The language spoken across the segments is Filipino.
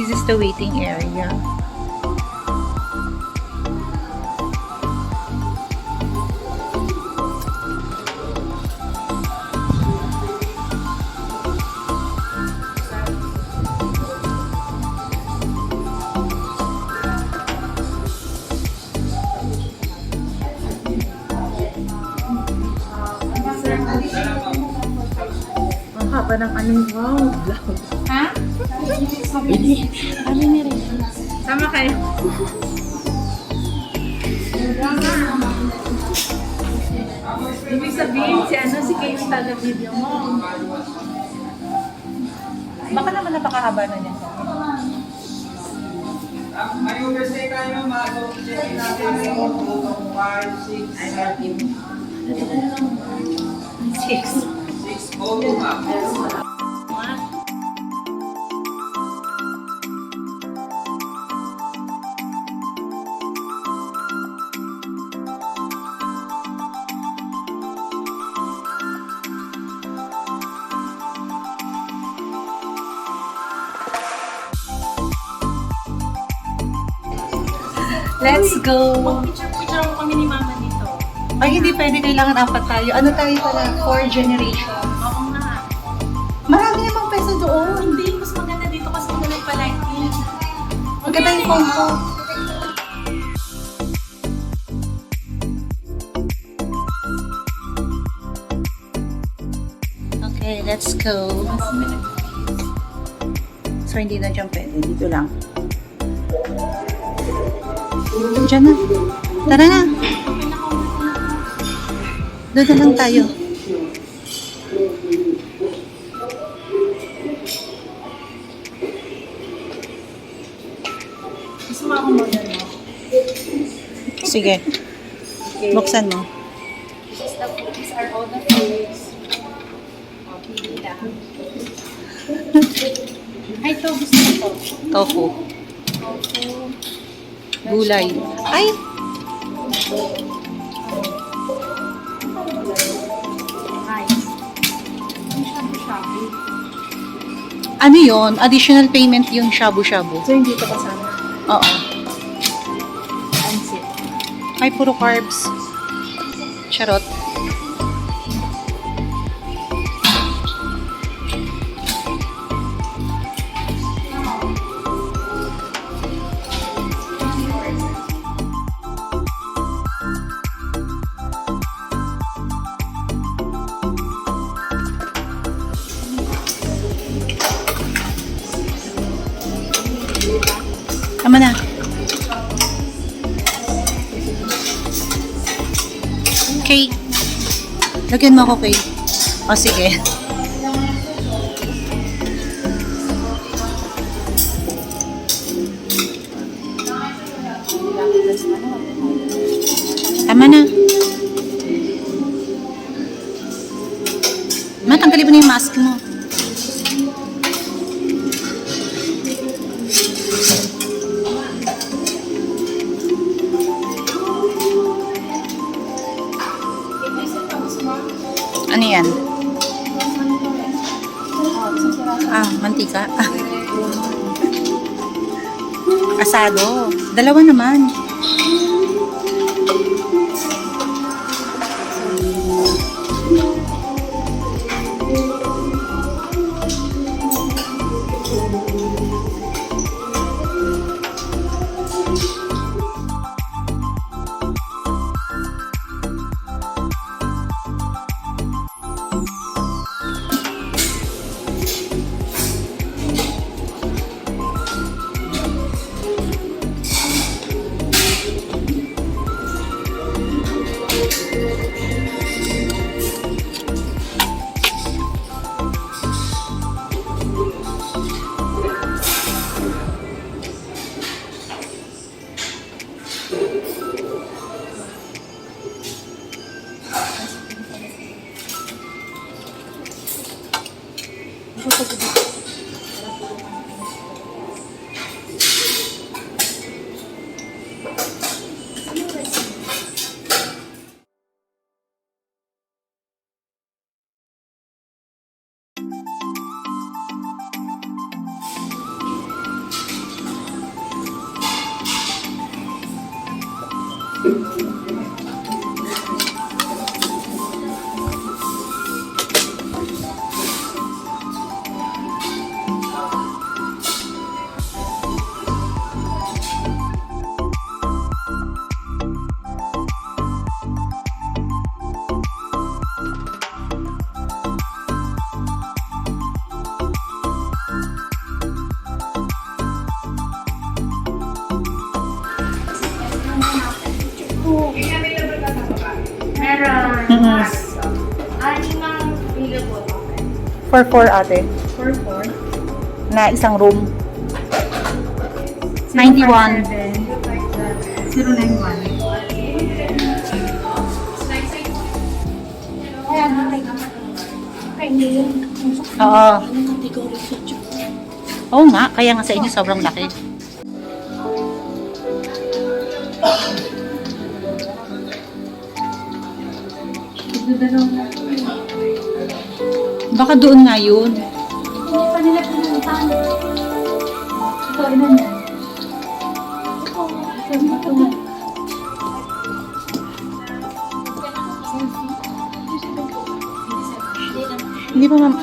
This is the waiting area. Ang haba ng anong wow. Ha? Kami ni rin. Sama kayo. Ibig sabihin, si Kay yung taga-video mo. Baka naman napakahaba na niya. May overstay tayo, mag-check natin yung 2, 5, 6, 6 photo ma'am. Let's go! Picture mo kami ni Mama dito. Ay, hindi pwede. Kailangan apat tayo. Ano tayo pala? 4 generations. Oo nga. Marami namang pesa doon. Hindi, mas maganda dito kasi maganda yung palighting. Maganda yung phone ko. Okay, let's go. So, hindi na dyan pwede. Dito lang. Diyan na. Tara na. Doon na lang tayo. Gusto mo akong model mo? Sige. Buksan mo. These are all the foods. Pili lang. Ay, ito. Gusto mo ito. Tofu. Gulay. Ay! Rice. Yung shabu-shabu. Ano yon? Additional payment yung shabu-shabu. So, hindi ito kasama. Oo. Pansit. Ay, puro carbs. Charot. Tama na. Okay. Lagyan mo ako, Kay. O, sige. Tama na. Matanggalin mo na yung mask mo. Ano yan? Ah, mantika. Asado. Dalawa naman. For 4 ate. 4-4. Na isang room. 91. 091. Oo. Oo nga, kaya nga sa inyo sobrang laki. Baka doon nga yun. Hindi pa nila pinuntahan. Ito, ilan yan? Ito nga. Hindi ba ma'am?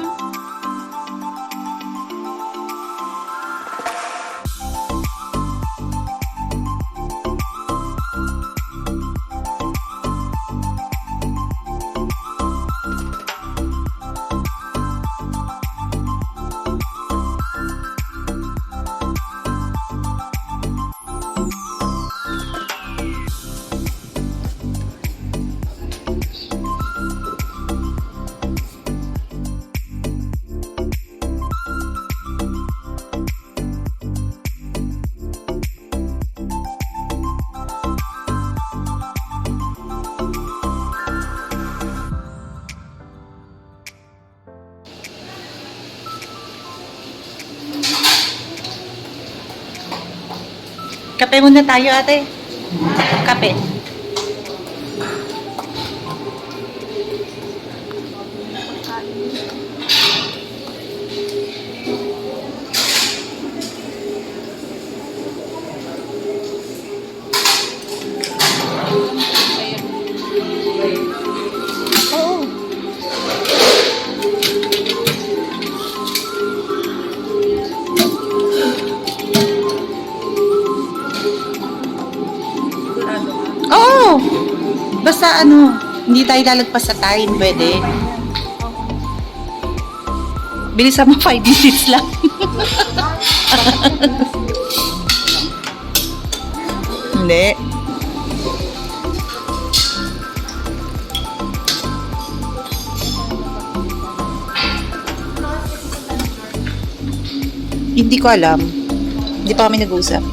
Kape muna tayo, ate. Kape. Oo. Oo. Basta ano, hindi tayo lalagpas sa time, pwede. Bilisan mo 5 minutes lang. Hindi. Hindi ko alam. Hindi pa kami nag-usap.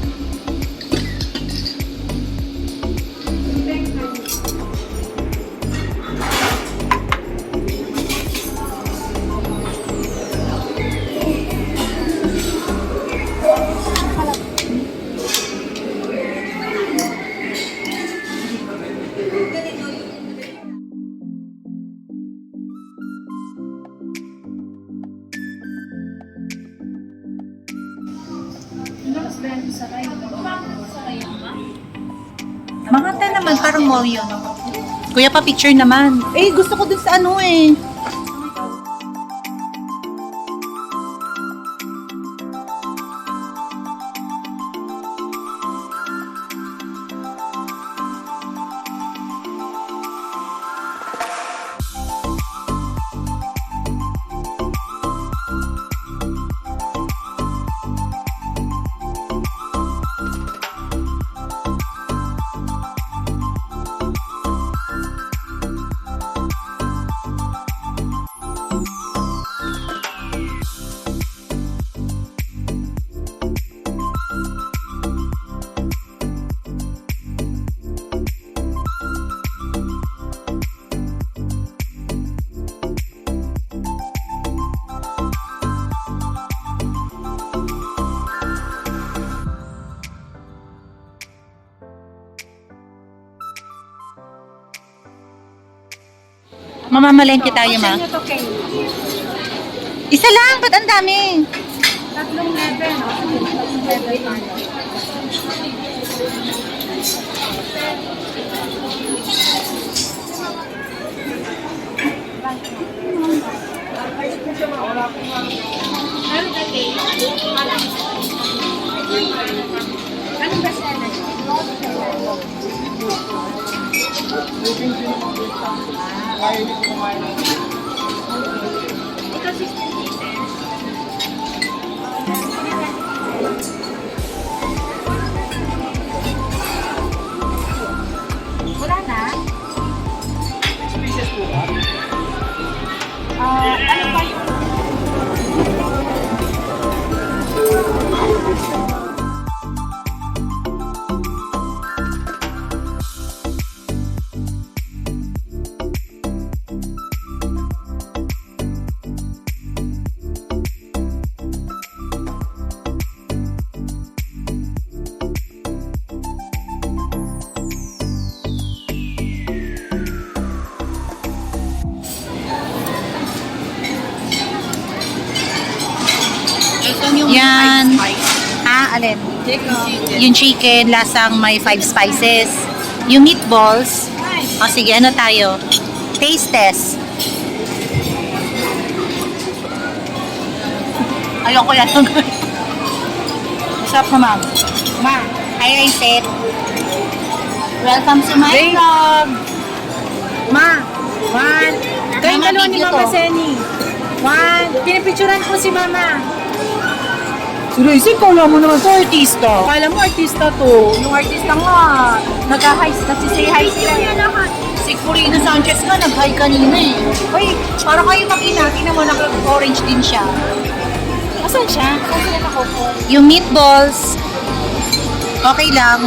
Mga 10 naman, parang mall yun. Kuya, pa picture naman. Eh, gusto ko dun sa ano eh. Mamamalengke tayo, ma. Ito kay Isa lang, ba't ang dami? tatlong level, no? Tatlong level tayo. Anong best seller? Ito 16 pieces. Wala na? Pieces po ba? Ano pa yung Yan. Alin? Yung chicken, lasang may 5 spices. Yung meatballs. O sige, ano tayo? Taste test. Ayoko yan. Sarap naman. Ma, hi Reset. Welcome to my vlog. Ma, one. Kayong Mama, dalawa ni video Mama to. Senny. One. Pinipicturan ko si Mama. Si Reset, kala mo naman to artista. Akala mo artista to. Yung artista nga, nag-hi, say hi sila. Si Corina Sanchez nga, nag-hi kanina eh. Uy, para kayo makita, mo naka-orange din siya. Asan siya? Saan sila nakupo? Yung meatballs, okay lang.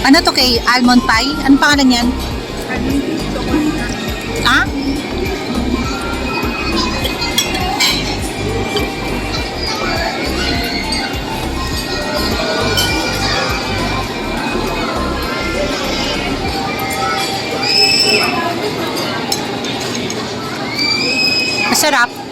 Ano to kay? Almond pie? Ano pangalan yan? Ha? Masarap.